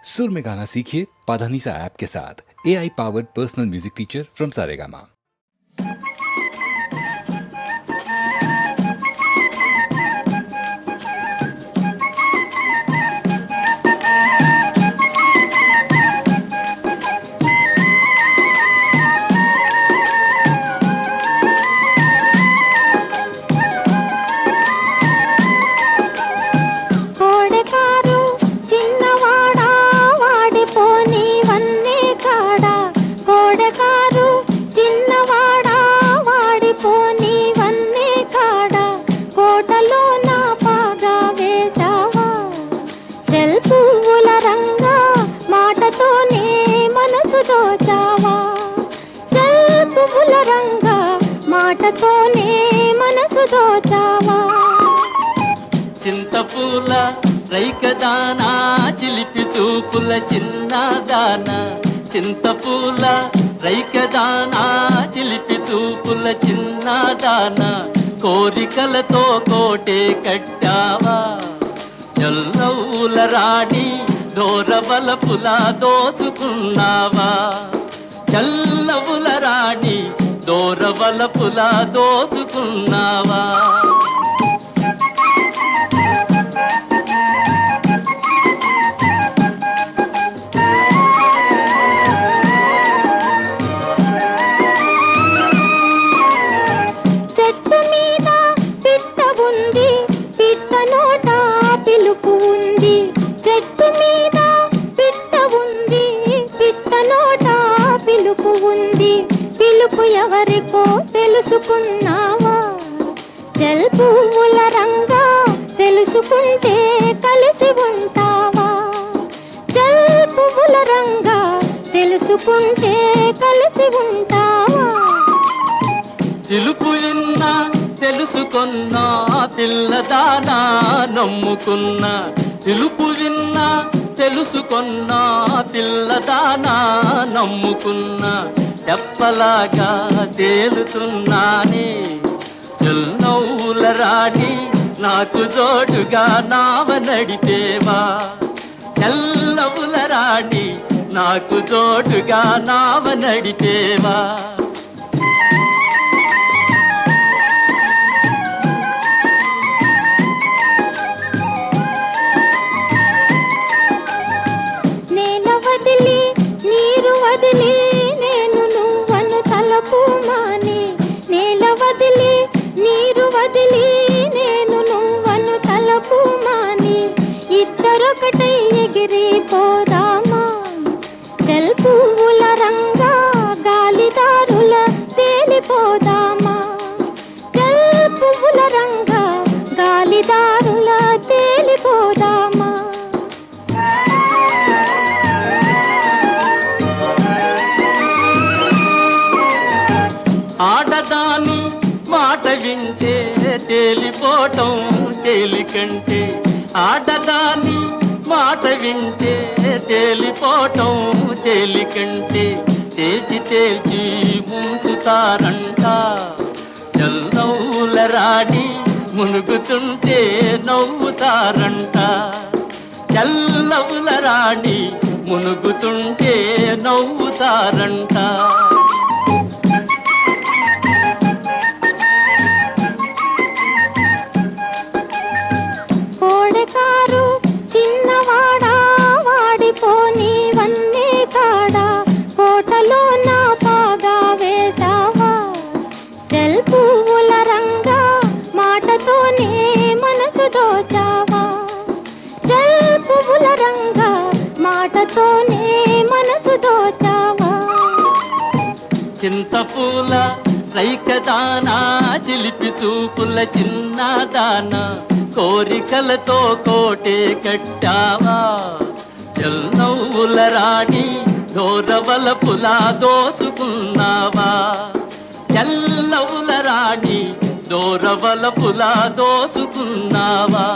सुर में गाना सीखिए पाधानीसा ऐप के साथ। AI powered personal music teacher from Saregama. చింతపూల రైకదానా చిలిపి చూపుల చిన్నదానా చింతపూల రైకదానా చిలిపి చూపుల చిన్నదానా కోరికలతో కోటే కట్టావా చల్లవుల రాణి దోరబలపుల దోచుకున్నావా చల్లవుల రాణి దోరబలపుల దోచుకున్నావా ఎవరికో తెలుసుకున్నావా జల్ పువ్వుల రంగా తెలుసుకుంటే కలిసి ఉంటావా జల్ పువ్వుల రంగా తెలుసుకుంటే కలిసి ఉంటావా తెలుపు విన్నా తెలుసుకున్నా పిల్లదానా నమ్ముకున్నా తెలుపు విన్నా తెలుసుకున్నా పిల్లదానా నమ్ముకున్నా తెప్పలాగా తేలుతున్నానే చల్లవుల రాణి నాకు జోడుగా నావ నడిపేవా చల్లవుల రాణి నాకు జోడుగా నావ నడిపేవా నేల వదిలి నీరు వదిలి నేల వదిలి నీరు వదిలి నేను నువ్వను తలపు మాని ఇద్దరొకటై ఎగిరిపోదామా జల్ పువ్వుల రంగా గాలిదారుల తేలిపోదామా జల్ పువ్వుల రంగా గాలిదారుల తేలిపోదామా ఆడదాని మాట వింటే తేలిపోవటం తేలికంటే ఆడదాని మాట వింటే తేలిపోవటం తేలికంటే తేల్చి తేల్చి ముంచుతారంట చల్లవుల రాణి మునుగుతుంటే నవ్వుతారంట చల్లవుల రాణి మునుగుతుంటే నవ్వుతారంట చిన్నవాడా వాడిపోని వన్నే కాడా కోటలో నా పాగా వేసావా జల్ పువ్వుల రంగా మాటతోనే మనసు దోచావా జల్ పువ్వుల రంగా మాటతోనే మనసు దోచావా చింతపూల రైకదానా చిలిపి చూపుల చిన్నదానా కోరికలతో కోటే కట్టావా చల్లవుల రాణి దోరవలపుల దోచుకున్నావా చల్లవుల రాణి దోరవలపుల దోచుకున్నావా